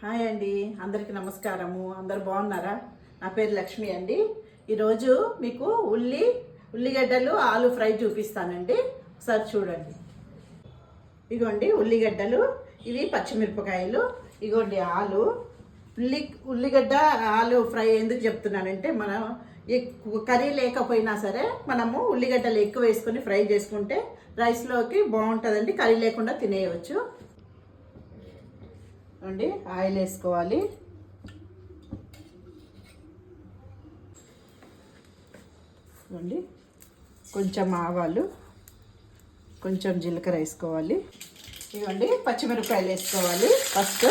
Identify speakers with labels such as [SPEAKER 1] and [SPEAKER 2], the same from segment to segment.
[SPEAKER 1] Hi అండి, అందరికీ నమస్కారము. అందరు బాగున్నారా? నా పేరు లక్ష్మి అండి. ఈరోజు మీకు ఉల్లిగడ్డలు ఆలు ఫ్రై చూపిస్తానండి. ఒకసారి చూడండి. ఇగోండి ఉల్లిగడ్డలు, ఇవి పచ్చిమిరపకాయలు, ఇగోండి ఆలు. ఉల్లిగడ్డ ఆలు ఫ్రై ఎందుకు చెప్తున్నానంటే, మనం కర్రీ లేకపోయినా సరే మనము ఉల్లిగడ్డలు ఎక్కువ వేసుకొని ఫ్రై చేసుకుంటే రైస్లోకి బాగుంటుందండి. కర్రీ లేకుండా తినేయవచ్చు అండి. ఆయిల్ వేసుకోవాలి. అండి కొంచెం ఆవాలు, కొంచెం జీలకర్ర వేసుకోవాలి. ఇవ్వండి పచ్చిమిరపకాయలు వేసుకోవాలి ఫస్ట్,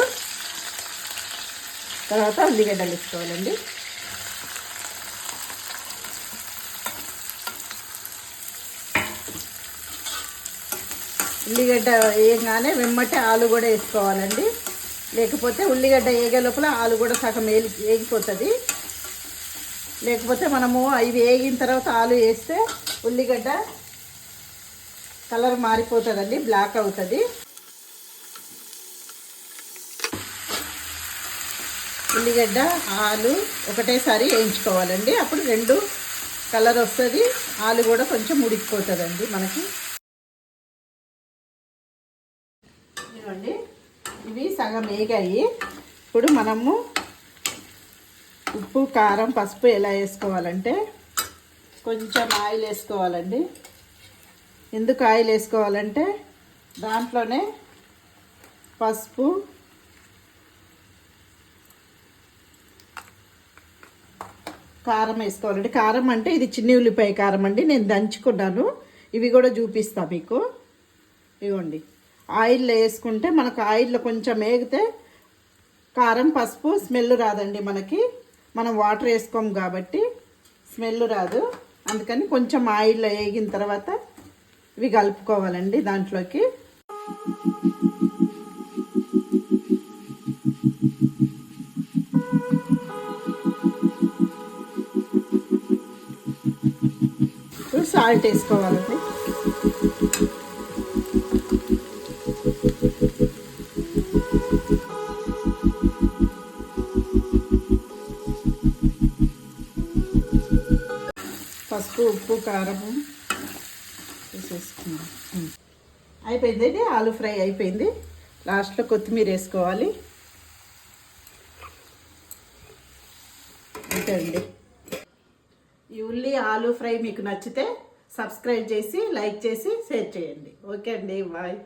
[SPEAKER 1] తర్వాత ఉల్లిగడ్డలు వేసుకోవాలండి. ఉల్లిగడ్డ వేయగానే వెమ్మటే ఆలు కూడా వేసుకోవాలండి. లేకపోతే ఉల్లిగడ్డ వేగే లోపల ఆలు కూడా సగం వేగిపోతుంది. లేకపోతే మనము అవి వేగిన తర్వాత ఆలు వేస్తే ఉల్లిగడ్డ కలర్ మారిపోతుందండి, బ్లాక్ అవుతుంది. ఉల్లిగడ్డ ఆలు ఒకటేసారి వేయించుకోవాలండి. అప్పుడు రెండు కలర్ వస్తుంది, ఆలు కూడా కొంచెం ఉడికిపోతుందండి మనకి. ఇవ్వండి, ఇవి సగం వేగాయి. ఇప్పుడు మనము ఉప్పు, కారం, పసుపు ఎలా వేసుకోవాలంటే, కొంచెం ఆయిల్ వేసుకోవాలండి. ఎందుకు ఆయిల్ వేసుకోవాలంటే దాంట్లోనే పసుపు, కారం వేసుకోవాలండి. కారం అంటే ఇది చిన్ని ఉల్లిపాయ కారం అండి, నేను దంచుకున్నాను. ఇవి కూడా చూపిస్తా మీకు. ఇవ్వండి, ఆయిల్లో వేసుకుంటే మనకు ఆయిల్లో కొంచెం వేగితే కారం, పసుపు స్మెల్ రాదండి మనకి. మనం వాటర్ వేసుకోము కాబట్టి స్మెల్ రాదు. అందుకని కొంచెం ఆయిల్లో వేగిన తర్వాత ఇవి కలుపుకోవాలండి దాంట్లోకి. ఇప్పుడు సాల్ట్ వేసుకోవాలండి. పసుపు, ఉప్పు, కారము వేసేసుకున్నాం. అయిపోయిందండి, ఆలు ఫ్రై అయిపోయింది. లాస్ట్లో కొత్తిమీర వేసుకోవాలి. అంతే అండి. ఈ ఆలు ఫ్రై మీకు నచ్చితే సబ్స్క్రైబ్ చేసి, లైక్ చేసి, షేర్ చేయండి. ఓకే అండి, బాయ్.